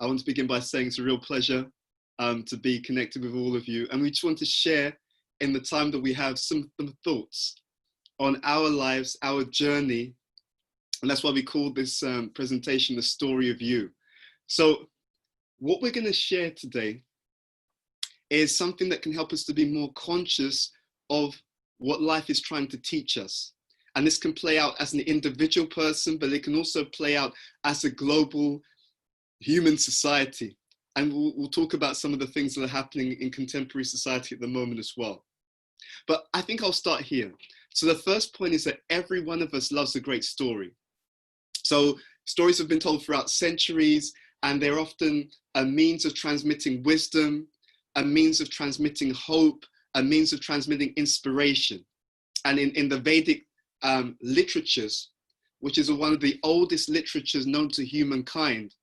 I want to begin by saying it's a real pleasure to be connected with all of you. And we just want to share in the time that we have some thoughts on our lives, our journey. And that's why we call this presentation, The Story of You. So what we're going to share today is something that can help us to be more conscious of what life is trying to teach us. And this can play out as an individual person, but it can also play out as a global human society. And we'll talk about some of the things that are happening in contemporary society at the moment as well. But I think I'll start here. So the first point is that every one of us loves a great story. So stories have been told throughout centuries, and they're often a means of transmitting wisdom, a means of transmitting hope, a means of transmitting inspiration. And in the Vedic literatures, which is one of the oldest literatures known to humankind,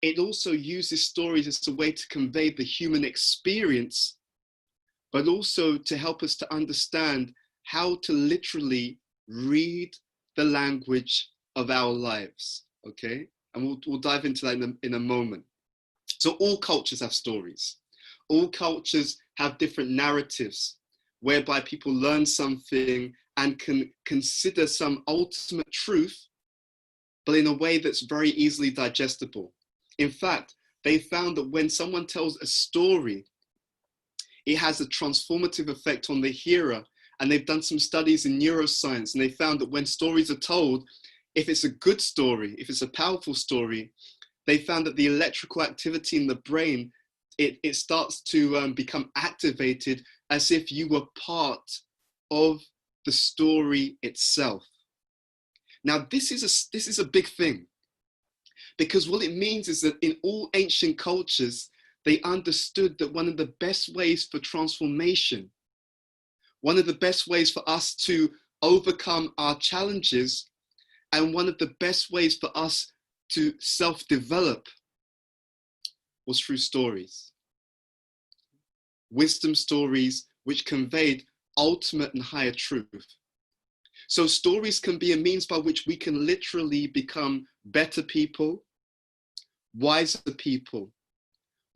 it also uses stories as a way to convey the human experience, but also to help us to understand how to literally read the language of our lives, okay? And we'll dive into that in a moment. So all cultures have stories. All cultures have different narratives whereby people learn something and can consider some ultimate truth, but in a way that's very easily digestible. In fact, they found that when someone tells a story, it has a transformative effect on the hearer. And they've done some studies in neuroscience, and they found that when stories are told, if it's a good story, if it's a powerful story, they found that the electrical activity in the brain, it starts to become activated as if you were part of the story itself. Now, this is a big thing, because what it means is that in all ancient cultures, they understood that one of the best ways for transformation, one of the best ways for us to overcome our challenges, and one of the best ways for us to self-develop was through stories. Wisdom stories which conveyed ultimate and higher truth. So stories can be a means by which we can literally become better people, wiser people,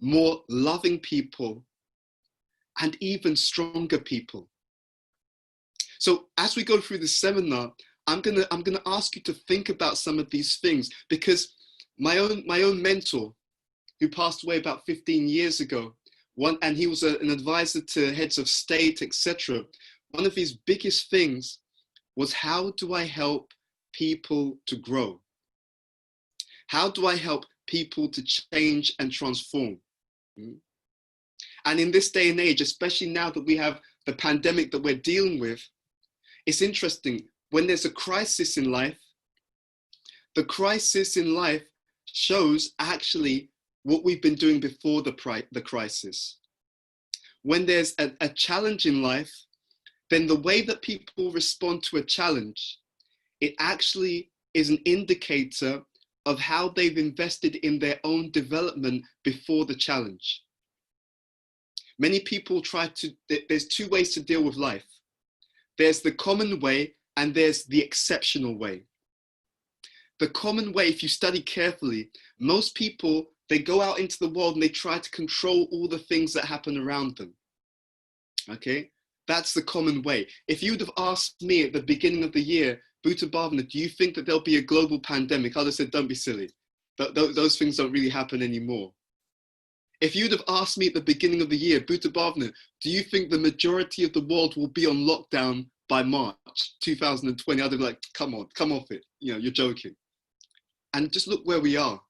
more loving people, and even stronger people. So as we go through the seminar, I'm gonna ask you to think about some of these things, because my own mentor, who passed away about 15 years ago, and he was an advisor to heads of state, etc. One of his biggest things was, how do I help people to grow? How do I help people to change and transform? And in this day and age, especially now that we have the pandemic that we're dealing with, it's interesting. When there's a crisis in life, the crisis in life shows actually what we've been doing before the crisis. When there's a challenge in life, then the way that people respond to a challenge, it actually is an indicator of how they've invested in their own development before the challenge. Many people there's two ways to deal with life. There's the common way, and there's the exceptional way. The common way, if you study carefully, most people, they go out into the world and they try to control all the things that happen around them. Okay, that's the common way. If you would have asked me at the beginning of the year, Bhuta Bhavana, do you think that there'll be a global pandemic? I'd have said, don't be silly. Those things don't really happen anymore. If you'd have asked me at the beginning of the year, Bhuta Bhavana, do you think the majority of the world will be on lockdown by March 2020, I'd be like, come on, come off it. You know, you're joking. And just look where we are.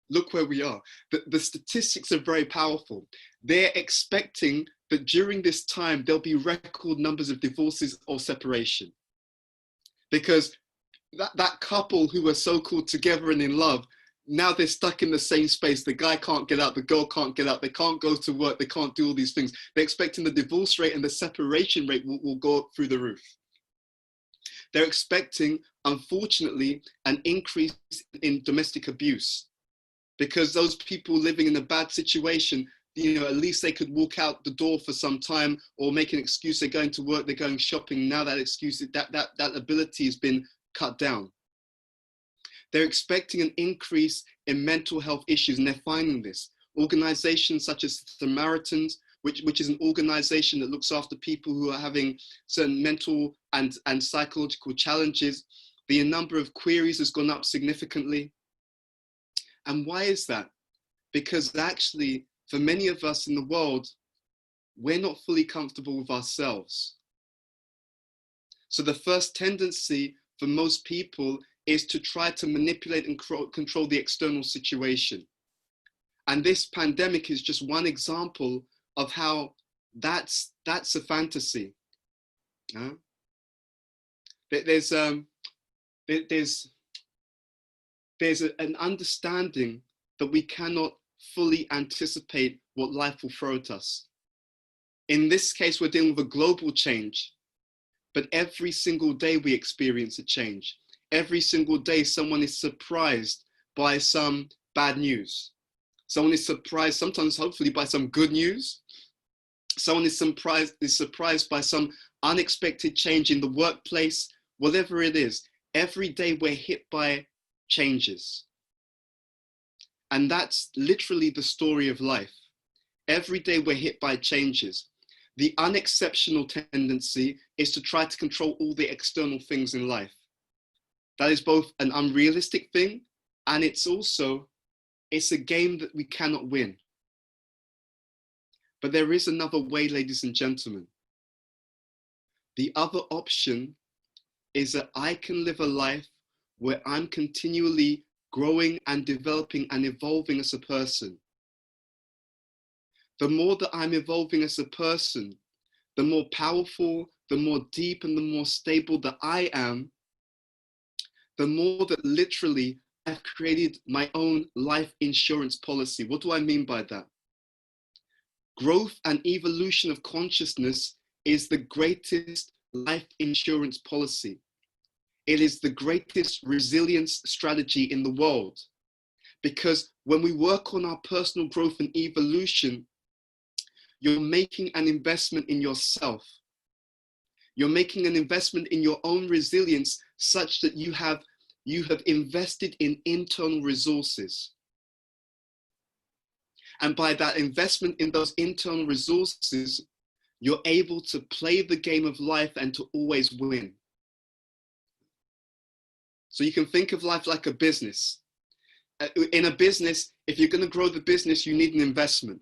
Look where we are. The statistics are very powerful. They're expecting that during this time, there'll be record numbers of divorces or separation. Because that couple who are so-called together and in love, now they're stuck in the same space. The guy can't get out, the girl can't get out, they can't go to work, they can't do all these things. They're expecting the divorce rate and the separation rate will go up through the roof. They're expecting, unfortunately, an increase in domestic abuse, because those people living in a bad situation, you know, at least they could walk out the door for some time or make an excuse. They're going to work, they're going shopping. Now that excuse, that ability has been cut down. They're expecting an increase in mental health issues, and they're finding this. Organizations such as Samaritans, which is an organization that looks after people who are having certain mental and psychological challenges, the number of queries has gone up significantly. And why is that? Because actually, for many of us in the world, we're not fully comfortable with ourselves. So the first tendency for most people is to try to manipulate and control the external situation. And this pandemic is just one example of how that's a fantasy. There's an understanding that we cannot fully anticipate what life will throw at us. In this case, we're dealing with a global change, but every single day we experience a change. Every single day, someone is surprised by some bad news. Someone is surprised, sometimes hopefully by some good news. Someone is surprised by some unexpected change in the workplace, whatever it is. Every day we're hit by changes. And that's literally the story of life. Every day we're hit by changes. The unexceptional tendency is to try to control all the external things in life. That is both an unrealistic thing, and it's a game that we cannot win. But there is another way, ladies and gentlemen. The other option is that I can live a life where I'm continually growing and developing and evolving as a person. The more that I'm evolving as a person, the more powerful, the more deep, and the more stable that I am, the more that literally I've created my own life insurance policy. What do I mean by that? Growth and evolution of consciousness is the greatest life insurance policy. It is the greatest resilience strategy in the world. Because when we work on our personal growth and evolution, you're making an investment in yourself. You're making an investment in your own resilience such that you have invested in internal resources. And by that investment in those internal resources, you're able to play the game of life and to always win. So you can think of life like a business. In a business, if you're going to grow the business, you need an investment.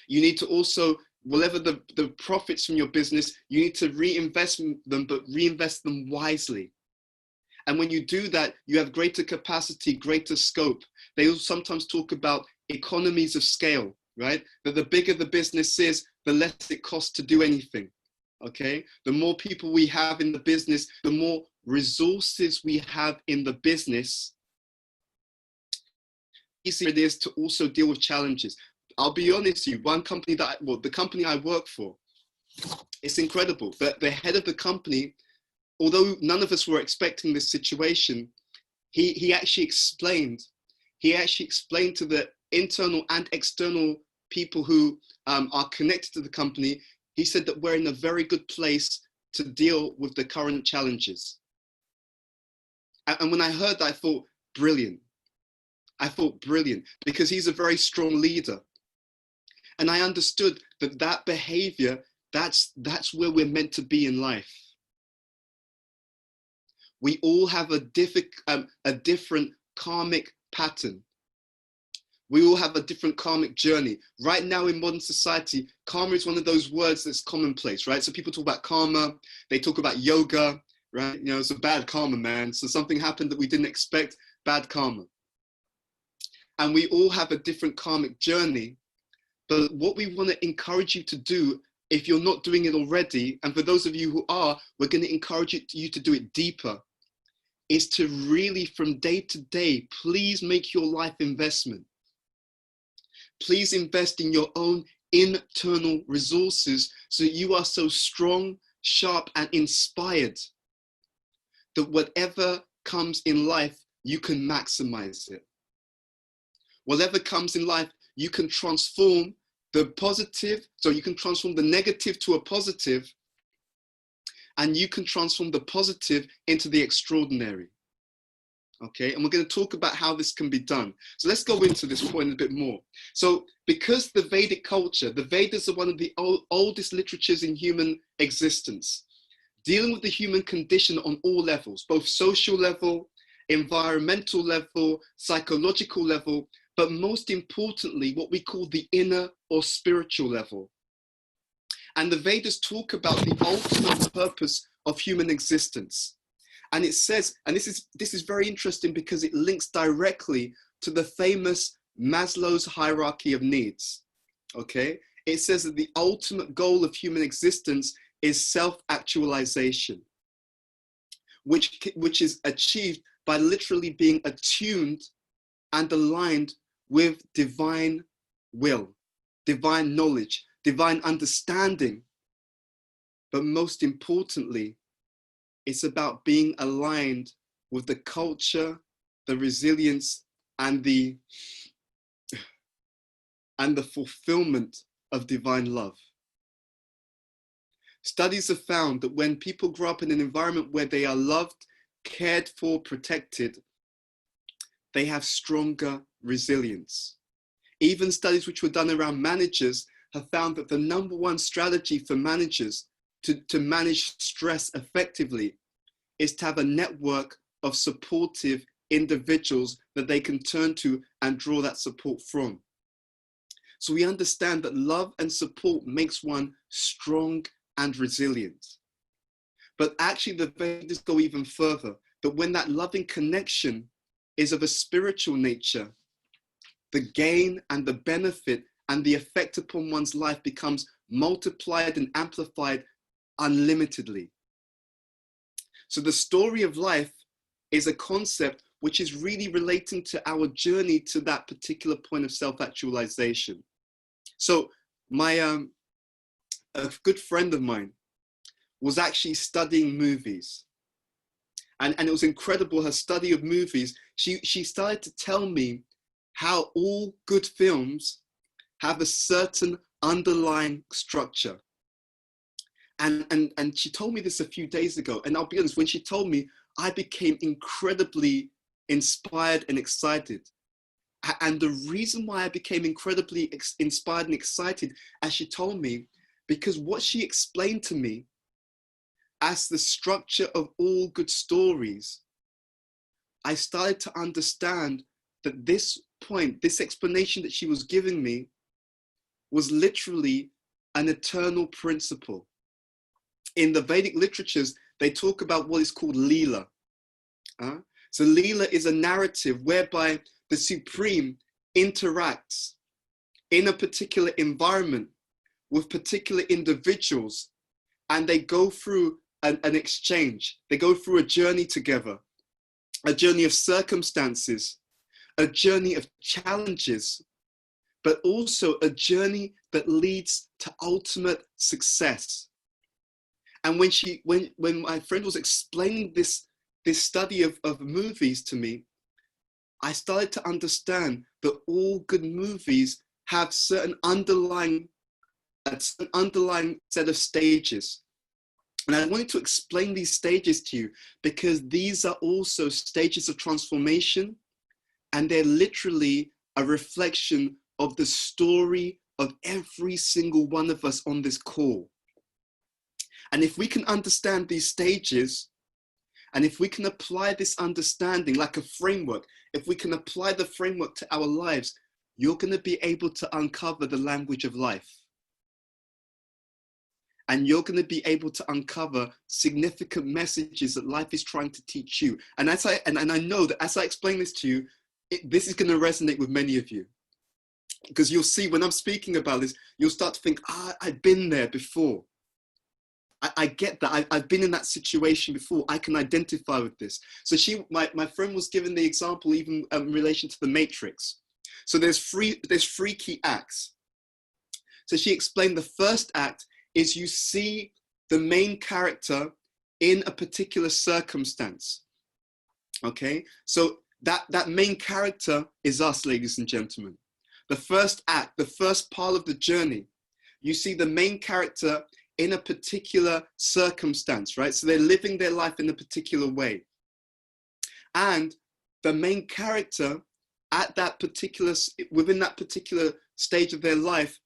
You need to also, whatever the profits from your business, you need to reinvest them, but reinvest them wisely. And when you do that, you have greater capacity, greater scope. They will sometimes talk about economies of scale, right? That the bigger the business is, the less it costs to do anything, okay? The more people we have in the business, the more resources we have in the business, easier it is to also deal with challenges. I'll be honest with you, the company I work for, it's incredible. The head of the company, although none of us were expecting this situation, he actually explained to the internal and external people who are connected to the company, he said that we're in a very good place to deal with the current challenges. And when I heard that, I thought, brilliant. Because he's a very strong leader. And I understood that behavior, that's where we're meant to be in life. We all have a different karmic pattern. We all have a different karmic journey. Right now in modern society, karma is one of those words that's commonplace, right? So people talk about karma, they talk about yoga, right? You know, it's a bad karma, man. So something happened that we didn't expect, bad karma. And we all have a different karmic journey. But what we want to encourage you to do, if you're not doing it already, and for those of you who are, we're going to encourage you to do it deeper, is to really, from day to day, please make your life investment. Please invest in your own internal resources so you are so strong, sharp, and inspired that whatever comes in life, you can maximize it. Whatever comes in life, you can transform the positive, so you can transform the negative to a positive, and you can transform the positive into the extraordinary. Okay, and we're going to talk about how this can be done. So let's go into this point a bit more. So because the Vedic culture, the Vedas are one of the oldest literatures in human existence, dealing with the human condition on all levels, both social level, environmental level, psychological level, but most importantly, what we call the inner or spiritual level. And the Vedas talk about the ultimate purpose of human existence. And it says, and this is very interesting because it links directly to the famous Maslow's hierarchy of needs. Okay, it says that the ultimate goal of human existence is self-actualization, which is achieved by literally being attuned and aligned with divine will, divine knowledge, divine understanding. But most importantly, it's about being aligned with the culture, the resilience, and the fulfillment of divine love. Studies have found that when people grow up in an environment where they are loved, cared for, protected, they have stronger resilience. Even studies which were done around managers have found that the number one strategy for managers to manage stress effectively is to have a network of supportive individuals that they can turn to and draw that support from. So we understand that love and support makes one strong and resilient. But actually the Vedas go even further, that when that loving connection is of a spiritual nature, the gain and the benefit and the effect upon one's life becomes multiplied and amplified unlimitedly. So the story of life is a concept which is really relating to our journey to that particular point of self-actualization. So my a good friend of mine was actually studying movies, and it was incredible, her study of movies. She started to tell me how all good films have a certain underlying structure. And she told me this a few days ago. And I'll be honest, when she told me, I became incredibly inspired and excited. And the reason why I became incredibly inspired and excited, as she told me, because what she explained to me as the structure of all good stories, I started to understand that this point, this explanation that she was giving me, was literally an eternal principle. In the Vedic literatures, they talk about what is called Leela. So Leela is a narrative whereby the Supreme interacts in a particular environment with particular individuals, and they go through an exchange. They go through a journey together, a journey of circumstances, a journey of challenges, but also a journey that leads to ultimate success. And when my friend was explaining this study of movies to me, I started to understand that all good movies have a certain underlying set of stages. And I wanted to explain these stages to you because these are also stages of transformation, and they're literally a reflection of the story of every single one of us on this call. And if we can understand these stages, and if we can apply this understanding like a framework, if we can apply the framework to our lives, you're going to be able to uncover the language of life. And you're going to be able to uncover significant messages that life is trying to teach you. And I know that as I explain this to you, this is going to resonate with many of you. Because you'll see when I'm speaking about this, you'll start to think, I've been there before. I get that. I've been in that situation before. I can identify with this. So my friend was given the example even in relation to the Matrix. So there's three key acts. So she explained the first act is you see the main character in a particular circumstance. Okay, so that main character is us, ladies and gentlemen. The first act, the first part of the journey, you see the main character in a particular circumstance, right? So they're living their life in a particular way. And the main character at that particular, within that particular stage of their life,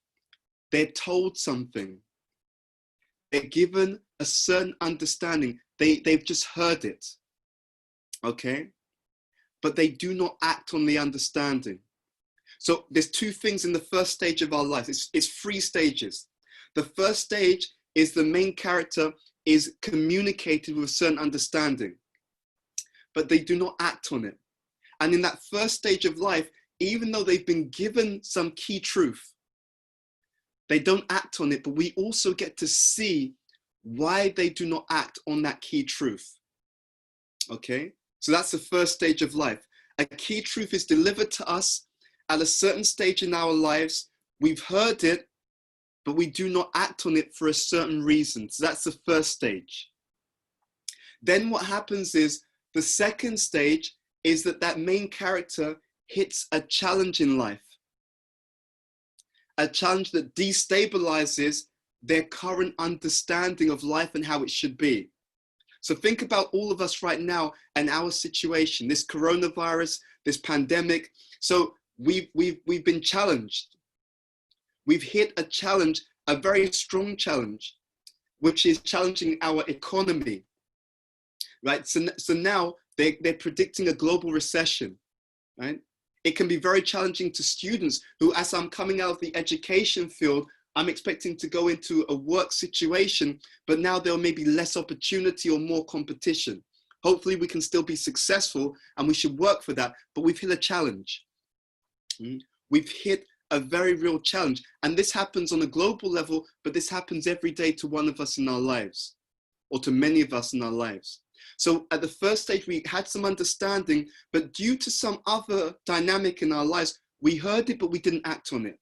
they're told something. They're given a certain understanding. They've just heard it, okay? But they do not act on the understanding. So there's two things in the first stage of our life. It's three stages. The first stage is the main character is communicated with a certain understanding, but they do not act on it. And in that first stage of life, even though they've been given some key truth, they don't act on it, but we also get to see why they do not act on that key truth. Okay? So that's the first stage of life. A key truth is delivered to us at a certain stage in our lives. We've heard it, but we do not act on it for a certain reason. So that's the first stage. Then what happens is the second stage is that main character hits a challenge in life. A challenge that destabilizes their current understanding of life and how it should be. So think about all of us right now and our situation, this coronavirus, this pandemic. So we've been challenged. We've hit a challenge, a very strong challenge, which is challenging our economy, right? So now they're predicting a global recession, right? It can be very challenging to students who, as I'm coming out of the education field, I'm expecting to go into a work situation, but now there may be less opportunity or more competition. Hopefully we can still be successful and we should work for that, but we've hit a challenge. We've hit a very real challenge. And this happens on a global level, but this happens every day to one of us in our lives, or to many of us in our lives. So at the first stage, we had some understanding, but due to some other dynamic in our lives, we heard it, but we didn't act on it.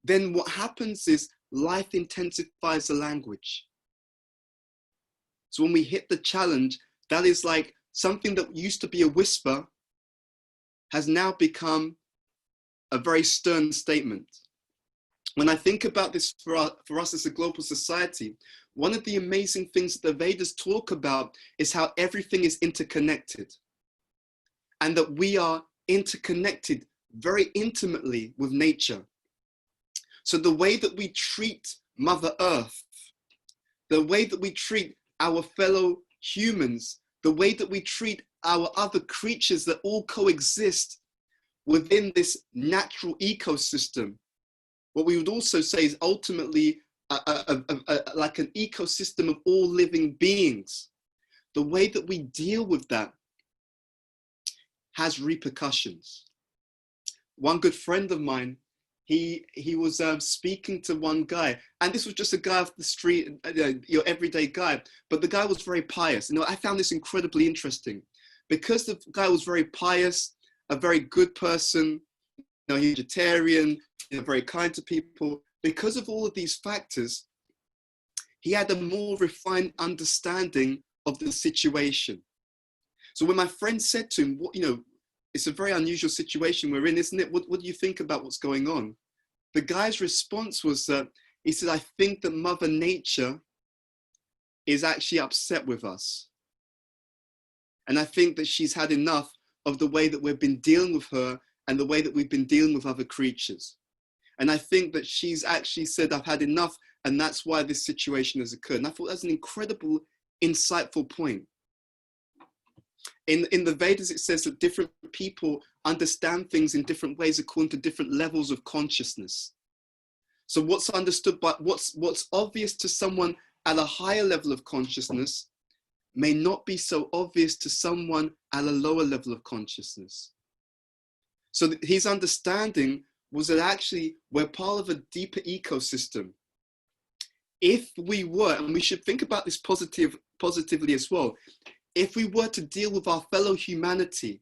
Then what happens is life intensifies the language. So when we hit the challenge, that is like something that used to be a whisper has now become a very stern statement. When I think about this for us as a global society, one of the amazing things that the Vedas talk about is how everything is interconnected, and that we are interconnected very intimately with nature. So the way that we treat Mother Earth, the way that we treat our fellow humans, the way that we treat our other creatures that all coexist within this natural ecosystem, what we would also say is ultimately like an ecosystem of all living beings. The way that we deal with that has repercussions. One good friend of mine, he was speaking to one guy, and this was just a guy off the street, your everyday guy, but the guy was very pious. I found this incredibly interesting because the guy was very pious, a very good person, he's vegetarian, very kind to people. Because of all of these factors, he had a more refined understanding of the situation. So when my friend said to him, it's a very unusual situation we're in, isn't it? What do you think about what's going on? The guy's response was that he said, I think that Mother Nature is actually upset with us. And I think that she's had enough of the way that we've been dealing with her and the way that we've been dealing with other creatures. And I think that she's actually said, I've had enough, and that's why this situation has occurred. And I thought that's an incredible, insightful point. In the Vedas, it says that different people understand things in different ways according to different levels of consciousness. So what's understood by what's obvious to someone at a higher level of consciousness may not be so obvious to someone at a lower level of consciousness. So his understanding was that actually we're part of a deeper ecosystem. If we were, and we should think about this positively as well, if we were to deal with our fellow humanity,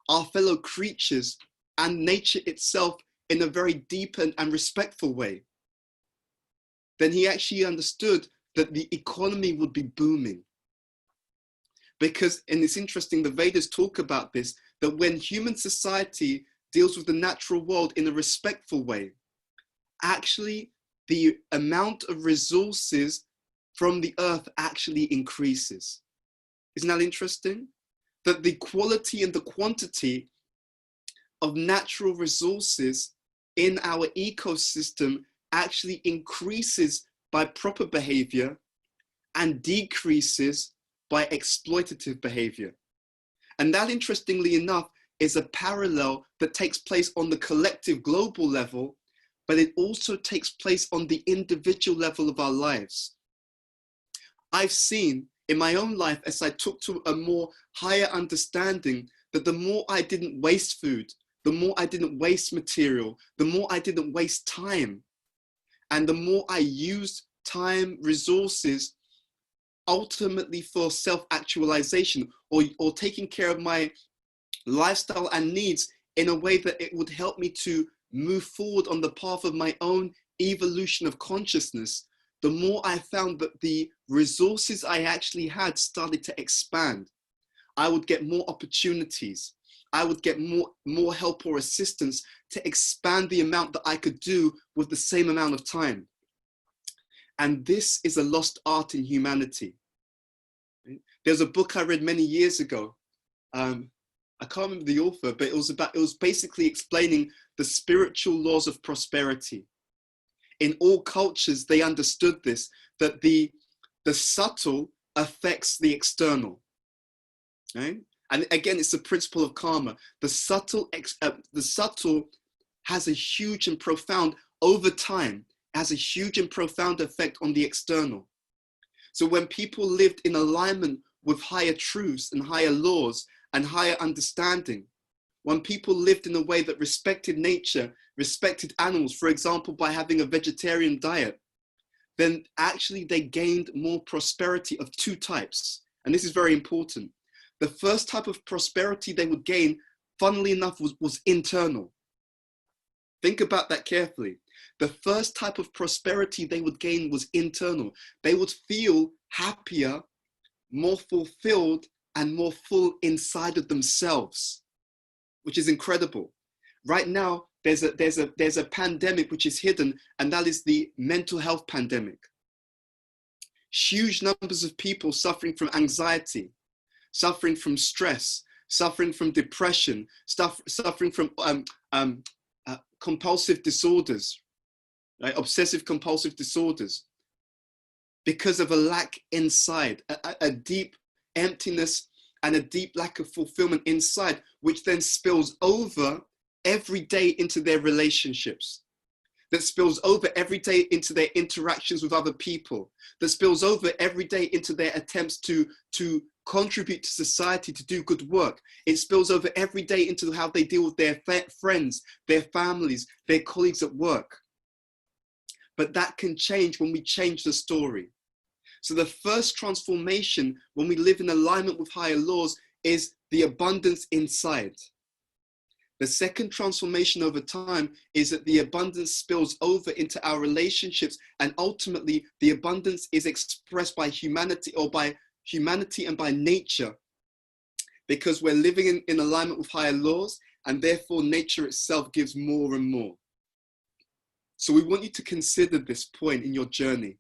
our fellow creatures, and nature itself in a very deep and respectful way, then he actually understood that the economy would be booming. Because, and it's interesting, the Vedas talk about this, that when human society deals with the natural world in a respectful way, actually the amount of resources from the earth actually increases. Isn't that interesting? that the quality and the quantity of natural resources in our ecosystem actually increases by proper behavior and decreases by exploitative behavior. And that, interestingly enough, is a parallel that takes place on the collective global level, but it also takes place on the individual level of our lives. I've seen in my own life, as I took to a more higher understanding, that the more I didn't waste food, the more I didn't waste material, the more I didn't waste time, and the more I used time, resources, ultimately for self-actualization or taking care of my lifestyle and needs in a way that it would help me to move forward on the path of my own evolution of consciousness, the more I found that the resources I actually had started to expand. I would get more opportunities. I would get more help or assistance to expand the amount that I could do with the same amount of time. And this is a lost art in humanity. There's a book I read many years ago. I can't remember the author, but it was basically explaining the spiritual laws of prosperity. In all cultures, they understood this, that the subtle affects the external. Right? And again, it's the principle of karma. The subtle has a huge and profound, over time, has a huge and profound effect on the external. So when people lived in alignment with higher truths and higher laws and higher understanding, when people lived in a way that respected nature, respected animals, for example, by having a vegetarian diet, then actually they gained more prosperity of two types. And this is very important. The first type of prosperity they would gain, funnily enough, was internal. Think about that carefully. The first type of prosperity they would gain was internal. They would feel happier, more fulfilled, and more full inside of themselves, which is incredible. Right now, there's a pandemic which is hidden, and that is the mental health pandemic. Huge numbers of people suffering from anxiety, suffering from stress, suffering from depression, suffering from compulsive disorders, right? Obsessive compulsive disorders, because of a lack inside, a deep emptiness and a deep lack of fulfillment inside, which then spills over every day into their relationships, that spills over every day into their interactions with other people, that spills over every day into their attempts to contribute to society, to do good work. It spills over every day into how they deal with their friends, their families, their colleagues at work. But that can change when we change the story. So the first transformation when we live in alignment with higher laws is the abundance inside. The second transformation over time is that the abundance spills over into our relationships, and ultimately the abundance is expressed by humanity, or by humanity and by nature, because we're living in alignment with higher laws, and therefore nature itself gives more and more. So we want you to consider this point in your journey.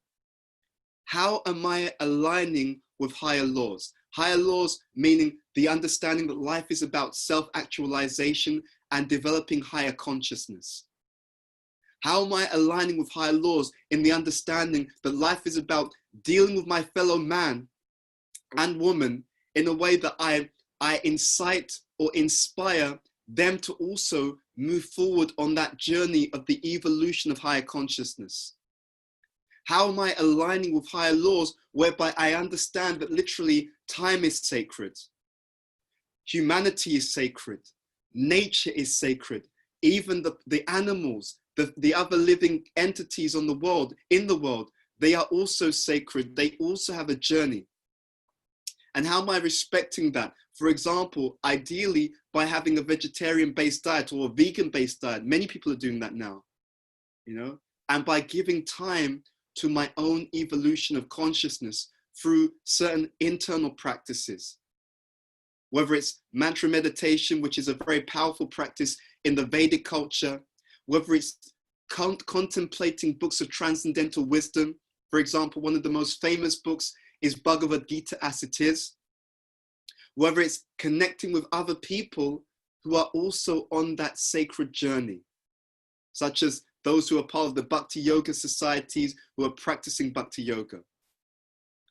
How am I aligning with higher laws? Higher laws meaning the understanding that life is about self-actualization and developing higher consciousness. How am I aligning with higher laws in the understanding that life is about dealing with my fellow man and woman in a way that I incite or inspire them to also move forward on that journey of the evolution of higher consciousness? How am I aligning with higher laws whereby I understand that literally time is sacred, humanity is sacred, nature is sacred, even the animals, the other living entities in the world, they are also sacred, they also have a journey. And how am I respecting that? For example, ideally by having a vegetarian-based diet or a vegan-based diet. Many people are doing that now, and by giving time to my own evolution of consciousness through certain internal practices. Whether it's mantra meditation, which is a very powerful practice in the Vedic culture, whether it's contemplating books of transcendental wisdom. For example, one of the most famous books is Bhagavad Gita as it is. whether it's connecting with other people who are also on that sacred journey, such as those who are part of the Bhakti yoga societies who are practicing Bhakti yoga.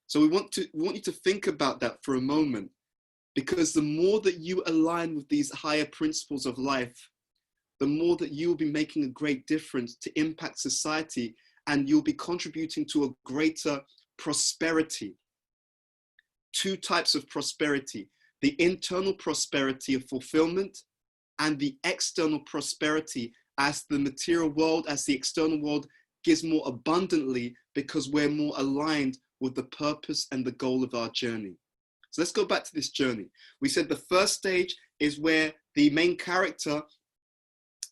So we want you to think about that for a moment, because the more that you align with these higher principles of life, the more that you will be making a great difference to impact society, and you'll be contributing to a greater prosperity. Two types of prosperity: the internal prosperity of fulfillment and the external prosperity as the material world, as the external world gives more abundantly because we're more aligned with the purpose and the goal of our journey. So let's go back to this journey. We said the first stage is where the main character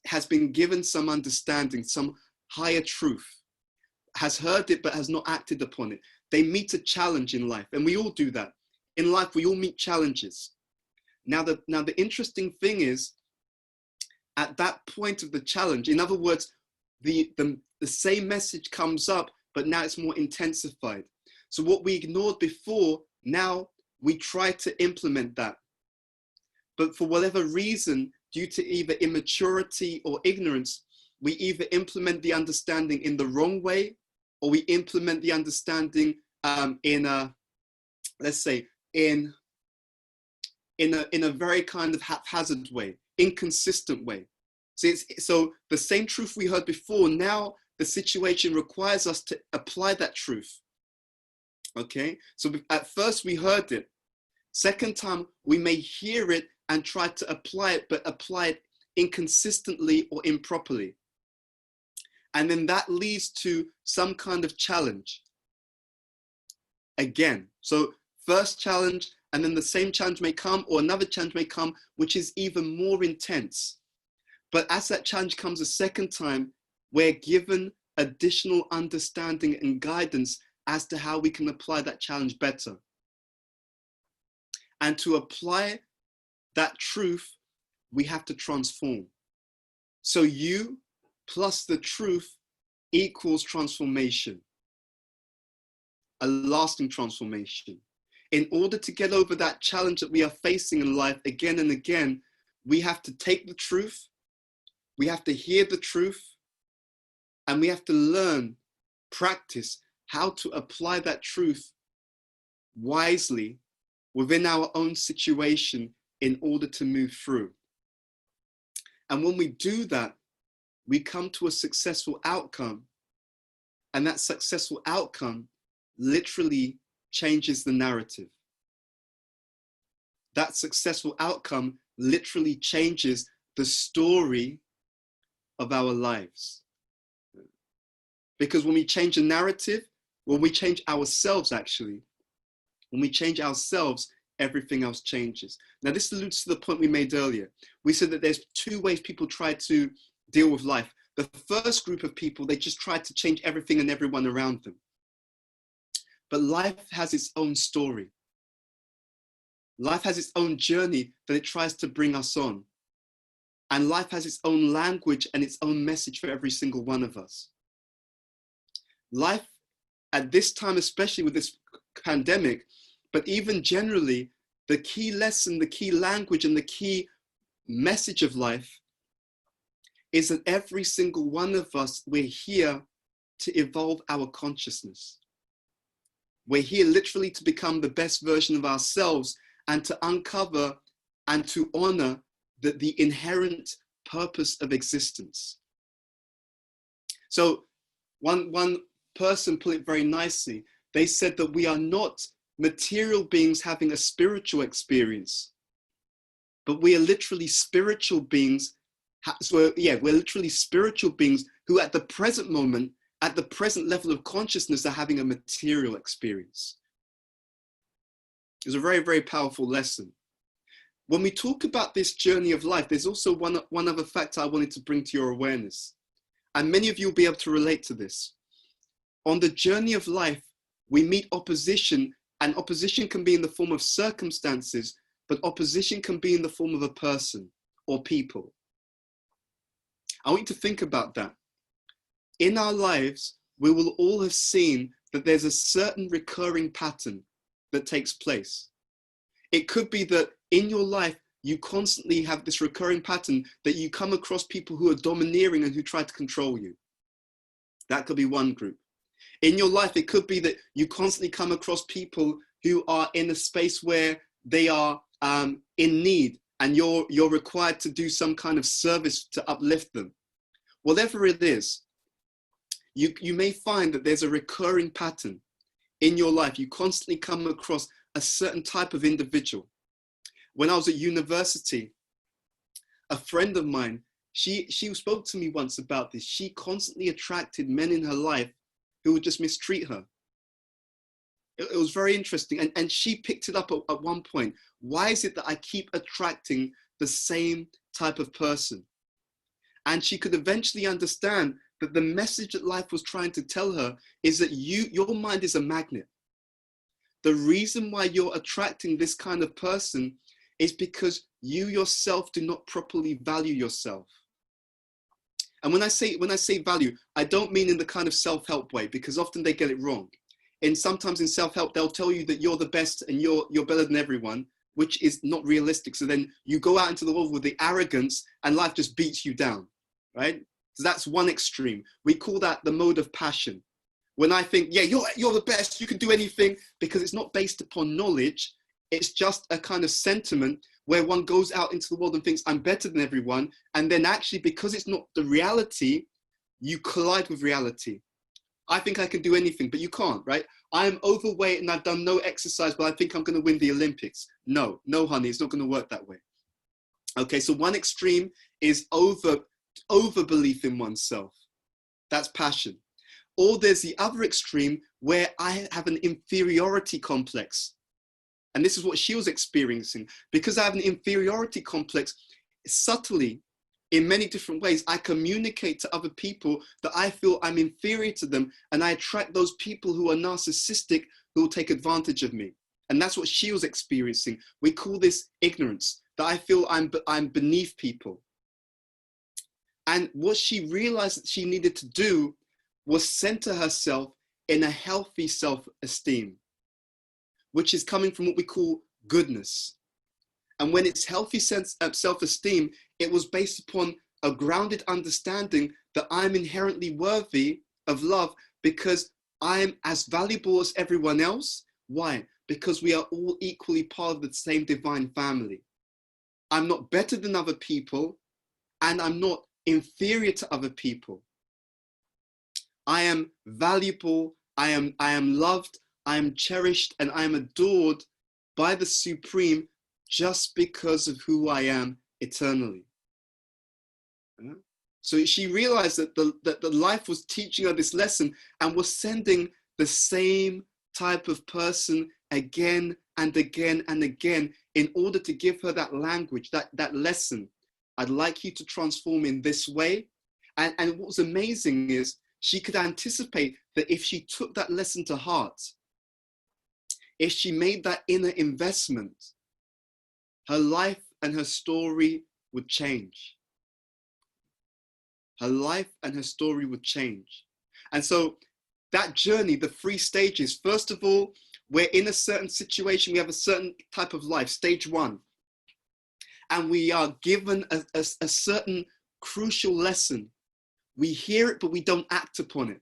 has been given some understanding, some higher truth, has heard it but has not acted upon it. They meet a challenge in life, and we all do that. In life, we all meet challenges. Now the interesting thing is, at that point of the challenge, in other words, the same message comes up, but now it's more intensified. So what we ignored before, now we try to implement that. But for whatever reason, due to either immaturity or ignorance, we either implement the understanding in the wrong way, or we implement the understanding in a, let's say, in a very kind of haphazard way, inconsistent way. So the same truth we heard before, now the situation requires us to apply that truth. Okay, so at first we heard it. Second time, we may hear it and try to apply it, but apply it inconsistently or improperly. And then that leads to some kind of challenge. Again, so first challenge, and then the same challenge may come, or another challenge may come, which is even more intense. But as that challenge comes a second time, we're given additional understanding and guidance as to how we can apply that challenge better. And to apply that truth, we have to transform. So you plus the truth equals transformation, a lasting transformation. In order to get over that challenge that we are facing in life again and again, we have to take the truth, we have to hear the truth, and we have to learn, practice how to apply that truth wisely within our own situation in order to move through. And when we do that, we come to a successful outcome, and that successful outcome literally changes the narrative. That successful outcome literally changes the story of our lives. Because when we change the narrative, when we change ourselves actually, when we change ourselves, everything else changes. Now this alludes to the point we made earlier. We said that there's two ways people try to deal with life. The first group of people, they just try to change everything and everyone around them. But life has its own story. Life has its own journey that it tries to bring us on. And life has its own language and its own message for every single one of us. Life at this time, especially with this pandemic, but even generally, the key lesson, the key language, and the key message of life is that every single one of us, we're here to evolve our consciousness. We're here literally to become the best version of ourselves and to uncover and to honor the inherent purpose of existence. So one person put it very nicely. They said that we are not material beings having a spiritual experience, but we are literally spiritual beings. So yeah, we're literally spiritual beings who at the present moment, at the present level of consciousness, are having a material experience. It's a very, very powerful lesson. When we talk about this journey of life, there's also one other factor I wanted to bring to your awareness. And many of you will be able to relate to this. On the journey of life, we meet opposition, and opposition can be in the form of circumstances, but opposition can be in the form of a person or people. I want you to think about that. In our lives, we will all have seen that there's a certain recurring pattern that takes place. It could be that in your life, you constantly have this recurring pattern that you come across people who are domineering and who try to control you. That could be one group. In your life, it could be that you constantly come across people who are in a space where they are in need, and you're required to do some kind of service to uplift them. Whatever it is, you may find that there's a recurring pattern in your life. You constantly come across a certain type of individual. When I was at university, a friend of mine, she spoke to me once about this. She constantly attracted men in her life who would just mistreat her. It was very interesting. And she picked it up at one point. Why is it that I keep attracting the same type of person? And she could eventually understand that the message that life was trying to tell her is that your mind is a magnet. The reason why you're attracting this kind of person is because you yourself do not properly value yourself. And when I say value, I don't mean in the kind of self-help way, because often they get it wrong. And sometimes in self-help, they'll tell you that you're the best and you're better than everyone, which is not realistic. So then you go out into the world with the arrogance and life just beats you down, right? So that's one extreme. We call that the mode of passion. When I think, yeah, you're the best, you can do anything, because it's not based upon knowledge. It's just a kind of sentiment where one goes out into the world and thinks I'm better than everyone. And then actually, because it's not the reality, you collide with reality. I think I can do anything, but you can't, right? I'm overweight and I've done no exercise, but I think I'm going to win the Olympics. No, honey, it's not going to work that way. Okay, so one extreme is over belief in oneself. That's passion. Or there's the other extreme where I have an inferiority complex. And this is what she was experiencing. Because I have an inferiority complex, subtly, in many different ways, I communicate to other people that I feel I'm inferior to them, and I attract those people who are narcissistic, who will take advantage of me. And that's what she was experiencing. We call this ignorance, that I feel I'm beneath people. And what she realized that she needed to do was center herself in a healthy self-esteem, which is coming from what we call goodness. And when it's healthy self-esteem, it was based upon a grounded understanding that I'm inherently worthy of love because I'm as valuable as everyone else. Why? Because we are all equally part of the same divine family. I'm not better than other people, and I'm not inferior to other people. I am valuable, I am loved, I am cherished, and I am adored by the Supreme just because of who I am eternally. So she realized that the life was teaching her this lesson and was sending the same type of person again and again and again in order to give her that language, that lesson. I'd like you to transform in this way. And what was amazing is she could anticipate that if she took that lesson to heart, if she made that inner investment, her life and her story would change. Her life and her story would change. And so that journey, the 3 stages, first of all, we're in a certain situation, we have a certain type of life, stage 1. And we are given a certain crucial lesson. We hear it, but we don't act upon it.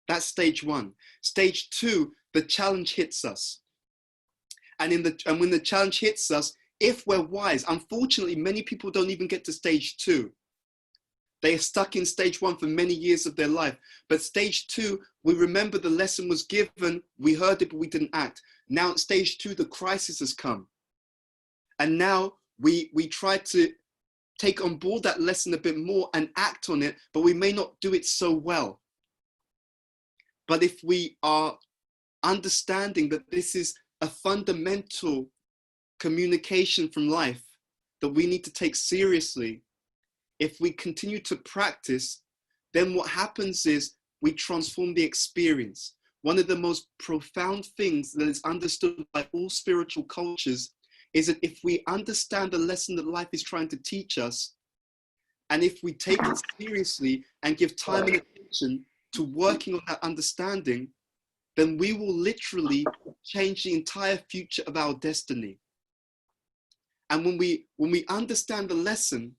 That's stage 1. Stage 2, the challenge hits us. And when the challenge hits us, if we're wise, unfortunately, many people don't even get to stage 2. They are stuck in stage 1 for many years of their life. But stage 2, we remember the lesson was given, we heard it, but we didn't act. Now at stage 2, the crisis has come. And now we try to take on board that lesson a bit more and act on it, but we may not do it so well. But if we are understanding that this is a fundamental communication from life that we need to take seriously, if we continue to practice, then what happens is we transform the experience. One of the most profound things that is understood by all spiritual cultures is that if we understand the lesson that life is trying to teach us, and if we take it seriously and give time and attention to working on that understanding, then we will literally change the entire future of our destiny. And when we understand the lesson,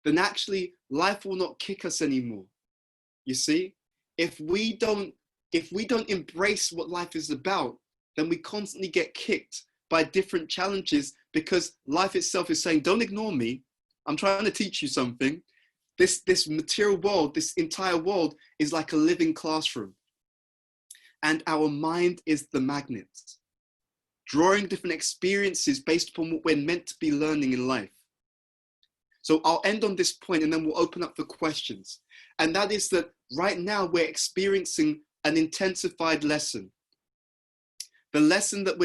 then actually life will not kick us anymore. You see, if we don't embrace what life is about, then we constantly get kicked by different challenges, because life itself is saying, don't ignore me. I'm trying to teach you something. This material world, this entire world is like a living classroom. And our mind is the magnet, drawing different experiences based upon what we're meant to be learning in life. So I'll end on this point and then we'll open up for questions. And that is that right now we're experiencing an intensified lesson. The lesson that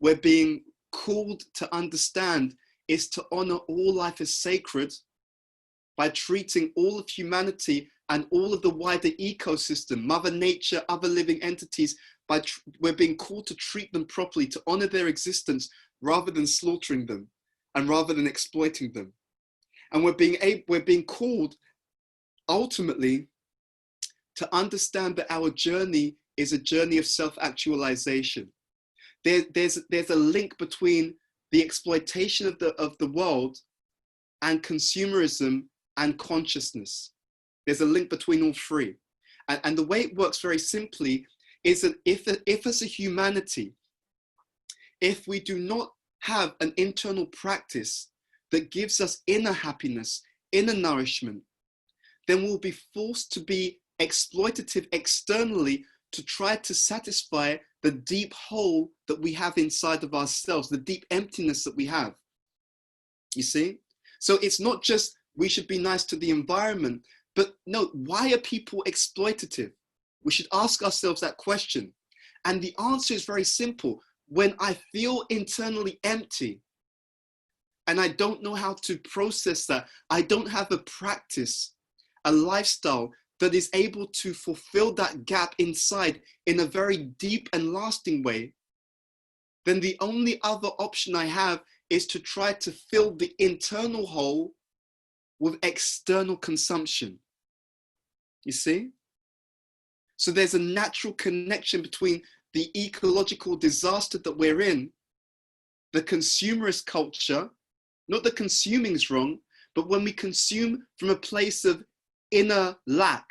we're being called to understand is to honor all life as sacred by treating all of humanity and all of the wider ecosystem, Mother Nature, other living entities, we're being called to treat them properly, to honor their existence rather than slaughtering them and rather than exploiting them. And we're being called ultimately to understand that our journey is a journey of self-actualization. There's a link between the exploitation of the world and consumerism and consciousness. There's a link between all three. And the way it works very simply is that if as a humanity, if we do not have an internal practice that gives us inner happiness, inner nourishment, then we'll be forced to be exploitative externally to try to satisfy the deep hole that we have inside of ourselves, the deep emptiness that we have. You see? So it's not just we should be nice to the environment, but no, why are people exploitative? We should ask ourselves that question. And the answer is very simple. When I feel internally empty and I don't know how to process that, I don't have a practice, a lifestyle that is able to fulfill that gap inside in a very deep and lasting way, then the only other option I have is to try to fill the internal hole with external consumption. You see? So there's a natural connection between the ecological disaster that we're in, the consumerist culture, not that consuming is wrong, but when we consume from a place of inner lack,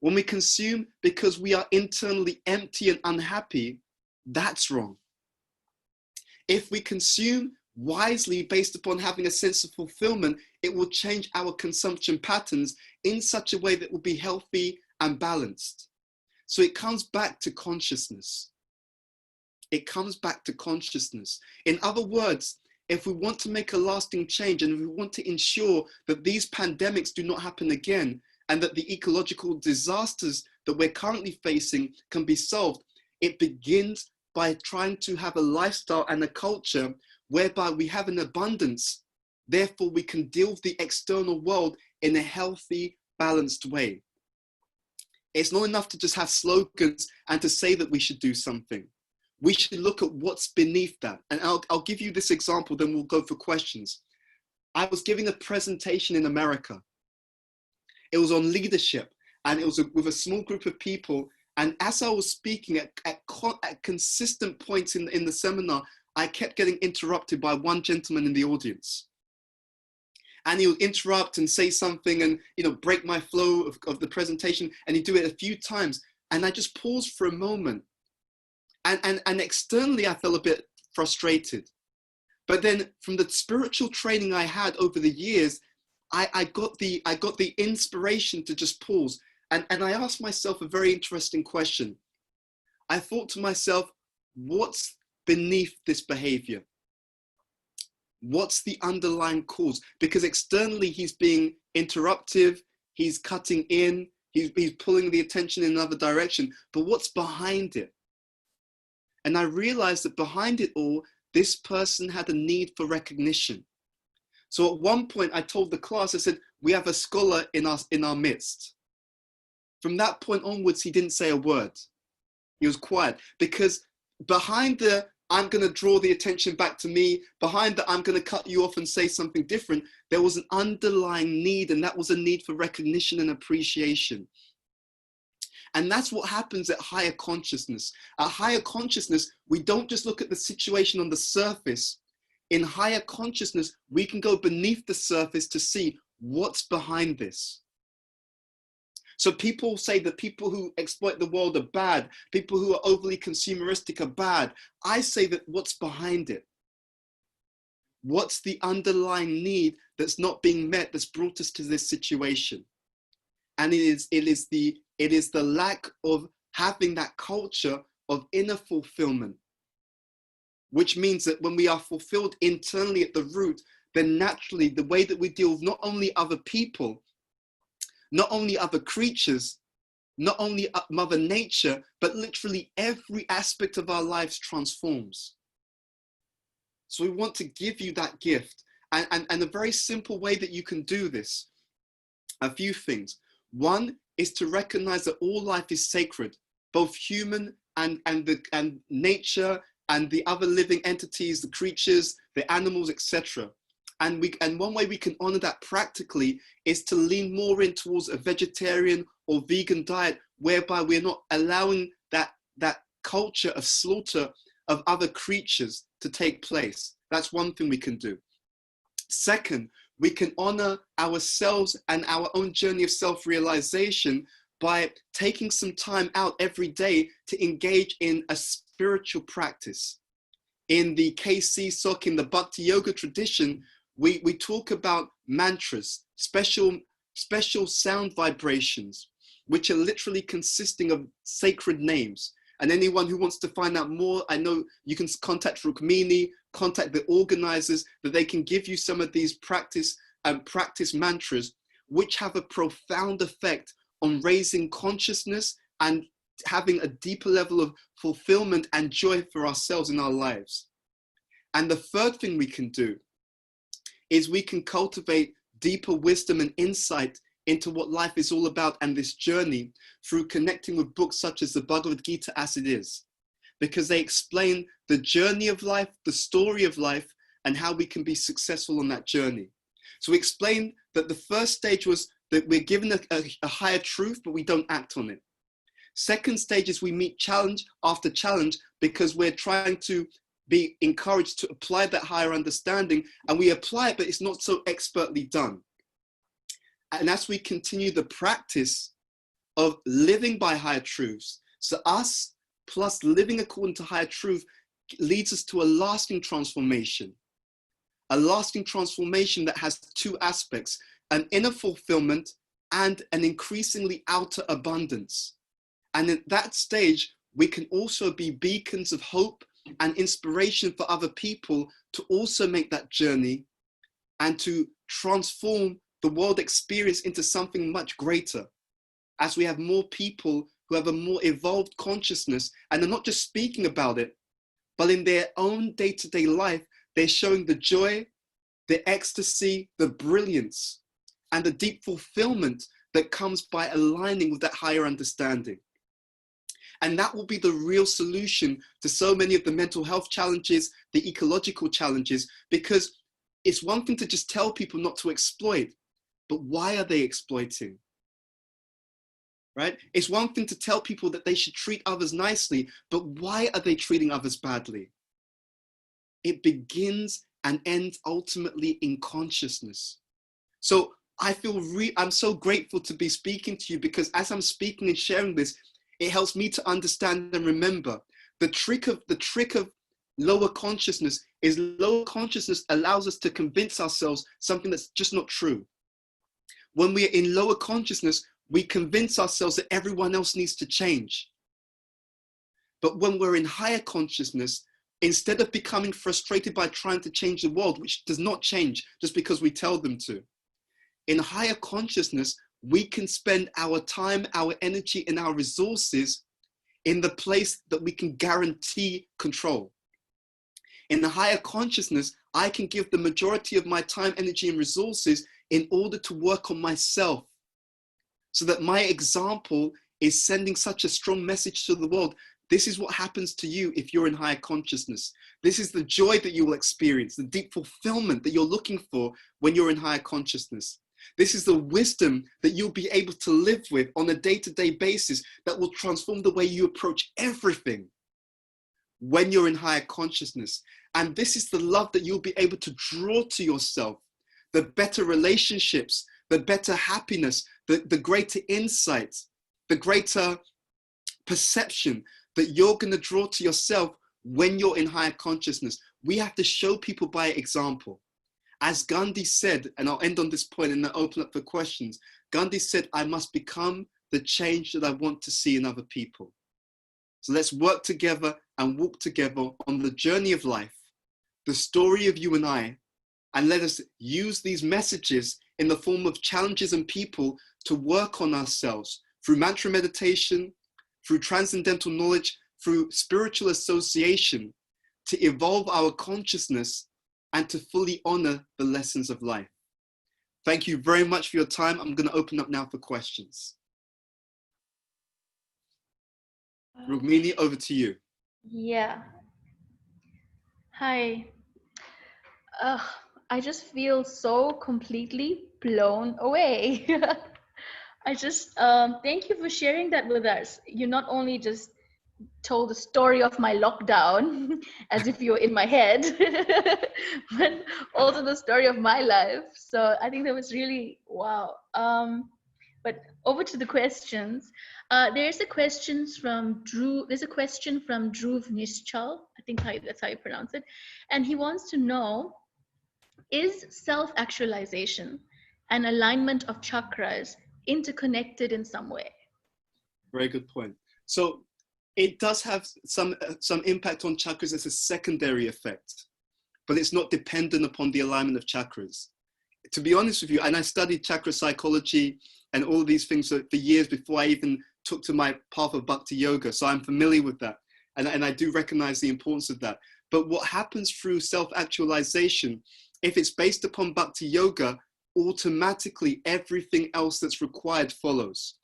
when we consume because we are internally empty and unhappy, that's wrong. If we consume wisely based upon having a sense of fulfillment, it will change our consumption patterns in such a way that will be healthy and balanced. So it comes back to consciousness. It comes back to consciousness. In other words, if we want to make a lasting change and if we want to ensure that these pandemics do not happen again and that the ecological disasters that we're currently facing can be solved, it begins by trying to have a lifestyle and a culture whereby we have an abundance. Therefore, we can deal with the external world in a healthy, balanced way. It's not enough to just have slogans and to say that we should do something. We should look at what's beneath that. And I'll give you this example, then we'll go for questions. I was giving a presentation in America. It was on leadership, and it was with a small group of people. And as I was speaking at consistent points in the seminar, I kept getting interrupted by one gentleman in the audience. And he would interrupt and say something and, break my flow of the presentation. And he'd do it a few times. And I just paused for a moment. And externally, I felt a bit frustrated. But then from the spiritual training I had over the years, I got the inspiration to just pause. And I asked myself a very interesting question. I thought to myself, what's beneath this behavior? What's the underlying cause? Because externally he's being interruptive, he's cutting in, he's pulling the attention in another direction, but what's behind it? And I realized that behind it all, this person had a need for recognition. So at one point I told the class, I said, we have a scholar in our midst. From that point onwards, he didn't say a word. He was quiet, because behind the I'm going to draw the attention back to me, behind that I'm going to cut you off and say something different, there was an underlying need, and that was a need for recognition and appreciation. And that's what happens at higher consciousness. At higher consciousness, we don't just look at the situation on the surface In higher consciousness, we can go beneath the surface to see what's behind this. So people say that people who exploit the world are bad, people who are overly consumeristic are bad. I say that what's behind it? What's the underlying need that's not being met that's brought us to this situation? And it is the lack of having that culture of inner fulfillment, which means that when we are fulfilled internally at the root, then naturally the way that we deal with not only other people, not only other creatures, not only Mother Nature, but literally every aspect of our lives transforms. So we want to give you that gift. And a very simple way that you can do this, a few things. One is to recognize that all life is sacred, both human and nature and the other living entities, the creatures, the animals, etc. And one way we can honor that practically is to lean more in towards a vegetarian or vegan diet, whereby we're not allowing that culture of slaughter of other creatures to take place. That's one thing we can do. Second, we can honor ourselves and our own journey of self-realization by taking some time out every day to engage in a spiritual practice. In the KC Sok, in the Bhakti yoga tradition, we talk about mantras, special sound vibrations, which are literally consisting of sacred names. And anyone who wants to find out more, I know you can contact Rukmini, contact the organizers, that they can give you some of these practice mantras, which have a profound effect on raising consciousness and having a deeper level of fulfillment and joy for ourselves in our lives. And the third thing we can do is we can cultivate deeper wisdom and insight into what life is all about and this journey through connecting with books such as the Bhagavad Gita as it is, because they explain the journey of life, the story of life, and how we can be successful on that journey. So we explained that the first stage was that we're given a higher truth, but we don't act on it. Second stage is we meet challenge after challenge because we're trying to be encouraged to apply that higher understanding, and we apply it, but it's not so expertly done. And as we continue the practice of living by higher truths, so us plus living according to higher truth leads us to a lasting transformation that has two aspects, an inner fulfillment and an increasingly outer abundance. And at that stage, we can also be beacons of hope and inspiration for other people to also make that journey and to transform the world experience into something much greater, as we have more people who have a more evolved consciousness and are not just speaking about it, but in their own day-to-day life, they're showing the joy, the ecstasy, the brilliance, and the deep fulfillment that comes by aligning with that higher understanding. And that will be the real solution to so many of the mental health challenges, the ecological challenges, because it's one thing to just tell people not to exploit, but why are they exploiting? Right? It's one thing to tell people that they should treat others nicely, but why are they treating others badly? It begins and ends ultimately in consciousness. So I'm so grateful to be speaking to you, because as I'm speaking and sharing this, it helps me to understand and remember the trick of lower consciousness is lower consciousness allows us to convince ourselves something that's just not true. When we are in lower consciousness, we convince ourselves that everyone else needs to change. But when we're in higher consciousness, instead of becoming frustrated by trying to change the world, which does not change just because we tell them to, in higher consciousness, we can spend our time, our energy, and our resources in the place that we can guarantee control. In the higher consciousness, I can give the majority of my time, energy, and resources in order to work on myself, so that my example is sending such a strong message to the world. This is what happens to you if you're in higher consciousness. This is the joy that you will experience, the deep fulfillment that you're looking for when you're in higher consciousness. This is the wisdom that you'll be able to live with on a day-to-day basis that will transform the way you approach everything. when you're in higher consciousness. And this is the love that you'll be able to draw to yourself, the better relationships, the better happiness, the greater insight, the greater perception that you're going to draw to yourself when you're in higher consciousness. We have to show people by example. As Gandhi said, and I'll end on this point and then open up for questions. Gandhi said, I must become the change that I want to see in other people. So let's work together and walk together on the journey of life, the story of you and I, and let us use these messages in the form of challenges and people to work on ourselves through mantra meditation, through transcendental knowledge, through spiritual association, to evolve our consciousness and to fully honor the lessons of life. Thank you very much for your time. I'm going to open up now for questions. Rukmini, over to you. Yeah. Hi. I just feel so completely blown away. I just thank you for sharing that with us. You not only just told the story of my lockdown as if you're in my head, but also the story of my life. So I think that was really wow. But over to the questions. There's a question from Drew. There's a question from Dhruv Nischal. I think that's how you pronounce it. And he wants to know, is self-actualization and alignment of chakras interconnected in some way? Very good point. So it does have some impact on chakras as a secondary effect, but it's not dependent upon the alignment of chakras. To be honest with you, and I studied chakra psychology and all of these things for years before I even took to my path of Bhakti yoga. So I'm familiar with that. And I do recognize the importance of that. But what happens through self-actualization, if it's based upon Bhakti yoga, automatically everything else that's required follows.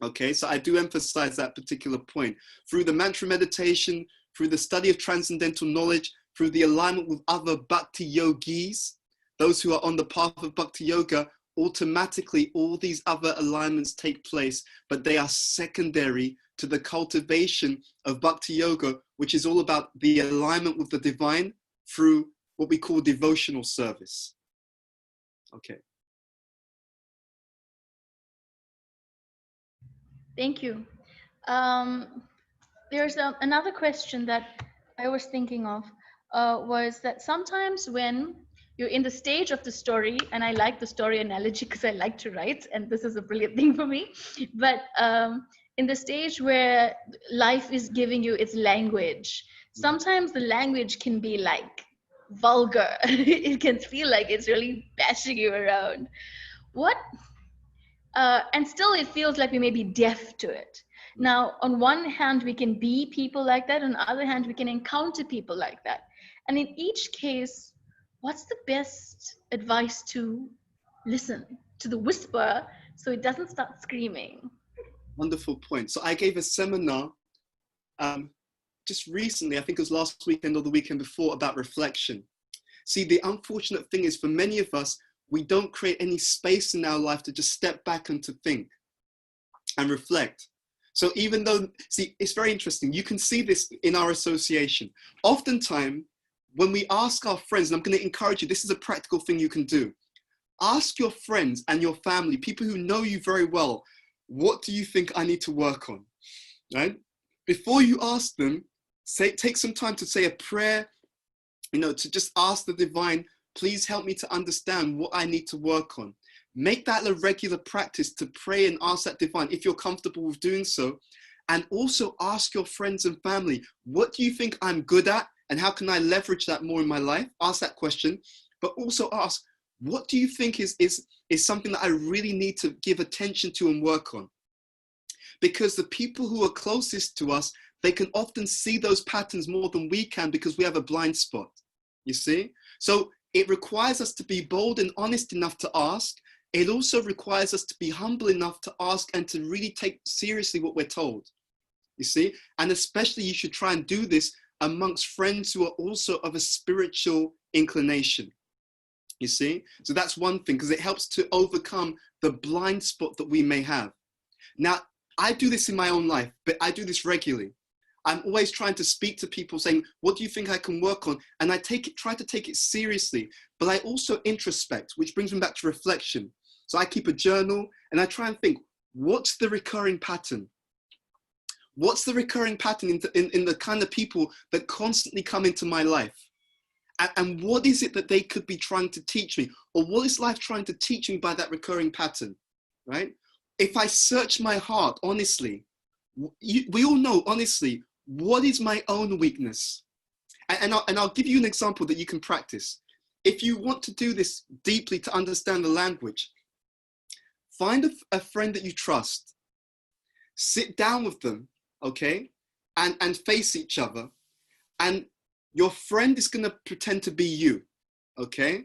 Okay, so I do emphasize that particular point. Through the mantra meditation, through the study of transcendental knowledge, through the alignment with other Bhakti yogis, those who are on the path of Bhakti yoga, automatically all these other alignments take place, but they are secondary to the cultivation of Bhakti yoga, which is all about the alignment with the divine through what we call devotional service. Okay. Thank you. There's another question that I was thinking of, was that sometimes when you're in the stage of the story, and I like the story analogy because I like to write, and this is a brilliant thing for me, but in the stage where life is giving you its language, sometimes the language can be like vulgar. It can feel like it's really bashing you around. And still it feels like we may be deaf to it. Now, on one hand, we can be people like that. On the other hand, we can encounter people like that. And in each case, what's the best advice to listen to the whisper so it doesn't start screaming? Wonderful point. So I gave a seminar just recently, I think it was last weekend or the weekend before, about reflection. See, the unfortunate thing is for many of us, we don't create any space in our life to just step back and to think and reflect. So even though, see, it's very interesting. You can see this in our association. Oftentimes, when we ask our friends, and I'm going to encourage you, this is a practical thing you can do. Ask your friends and your family, people who know you very well, what do you think I need to work on? Right? Before you ask them, take some time to say a prayer, to just ask the divine, please help me to understand what I need to work on. Make that a regular practice to pray and ask that divine if you're comfortable with doing so. And also ask your friends and family, what do you think I'm good at? And how can I leverage that more in my life? Ask that question, but also ask, what do you think is something that I really need to give attention to and work on? Because the people who are closest to us, they can often see those patterns more than we can because we have a blind spot, you see? So it requires us to be bold and honest enough to ask. It also requires us to be humble enough to ask and to really take seriously what we're told, you see? And especially you should try and do this amongst friends who are also of a spiritual inclination, you see? So that's one thing, because it helps to overcome the blind spot that we may have. Now, I do this in my own life, but I do this regularly. I'm always trying to speak to people saying, what do you think I can work on? And I try to take it seriously, but I also introspect, which brings me back to reflection. So I keep a journal and I try and think, what's the recurring pattern? What's the recurring pattern in the kind of people that constantly come into my life? And what is it that they could be trying to teach me? Or what is life trying to teach me by that recurring pattern, right? If I search my heart, honestly, we all know, honestly, what is my own weakness? And I'll give you an example that you can practice. If you want to do this deeply to understand the language, find a friend that you trust, sit down with them, okay? And face each other. And your friend is gonna pretend to be you, okay?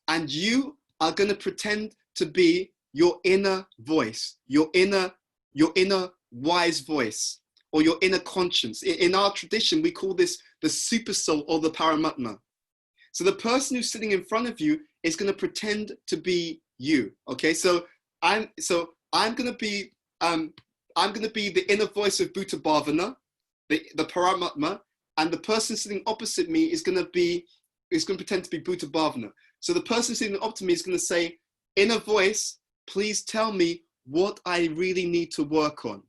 And you are gonna pretend to be your inner voice, your inner wise voice, or your inner conscience. In our tradition, we call this the super soul or the Paramatma. So the person who's sitting in front of you is gonna pretend to be you, okay? So I'm gonna be the inner voice of Bhuta Bhavana, the Paramatma, and the person sitting opposite me is gonna pretend to be Bhuta Bhavana. So the person sitting opposite me is gonna say, inner voice, please tell me what I really need to work on.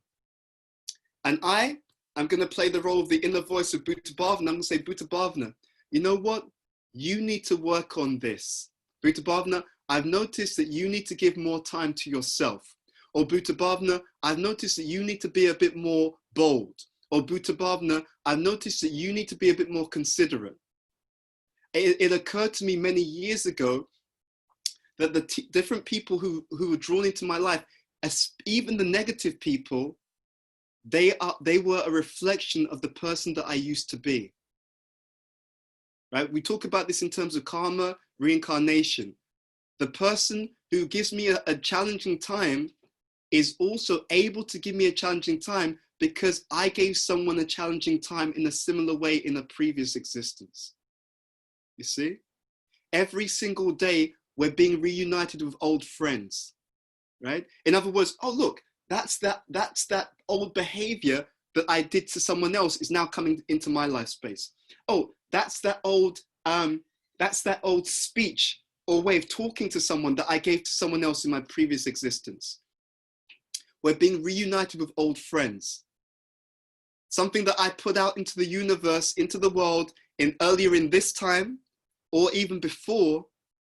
And I'm gonna play the role of the inner voice of Bhuta Bhavana. I'm gonna say, Bhuta Bhavana, you know what? You need to work on this. Bhuta Bhavana, I've noticed that you need to give more time to yourself. Or Bhuta Bhavana, I've noticed that you need to be a bit more bold. Or Bhuta Bhavana, I've noticed that you need to be a bit more considerate. It occurred to me many years ago that the different people who were drawn into my life, even the negative people, they were a reflection of the person that I used to be. Right? We talk about this in terms of karma, reincarnation. The person who gives me a challenging time is also able to give me a challenging time because I gave someone a challenging time in a similar way in a previous existence. You see? Every single day, we're being reunited with old friends, right? In other words, oh, look, that's that old behavior that I did to someone else is now coming into my life space. Oh, that's that old speech or way of talking to someone that I gave to someone else in my previous existence. We're being reunited with old friends. Something that I put out into the universe, into the world earlier in this time, or even before,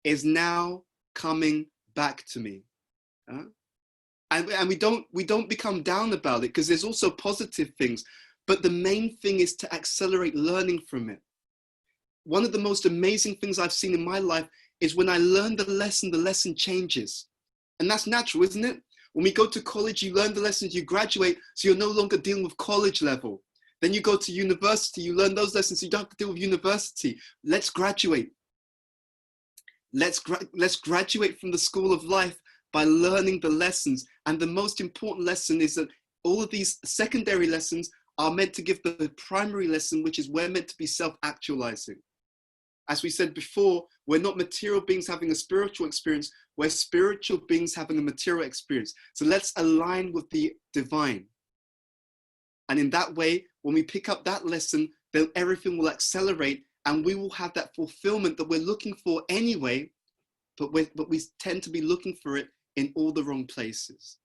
is now coming back to me. And we don't become down about it because there's also positive things, but the main thing is to accelerate learning from it. One of the most amazing things I've seen in my life is when I learn the lesson changes. And that's natural, isn't it? When we go to college, you learn the lessons, you graduate, so you're no longer dealing with college level. Then you go to university, you learn those lessons, so you don't have to deal with university. Let's graduate. Let's graduate from the school of life by learning the lessons. And the most important lesson is that all of these secondary lessons are meant to give the primary lesson, which is we're meant to be self-actualizing. As we said before, we're not material beings having a spiritual experience, we're spiritual beings having a material experience. So let's align with the divine. And in that way, when we pick up that lesson, then everything will accelerate and we will have that fulfillment that we're looking for anyway, but we tend to be looking for it in all the wrong places.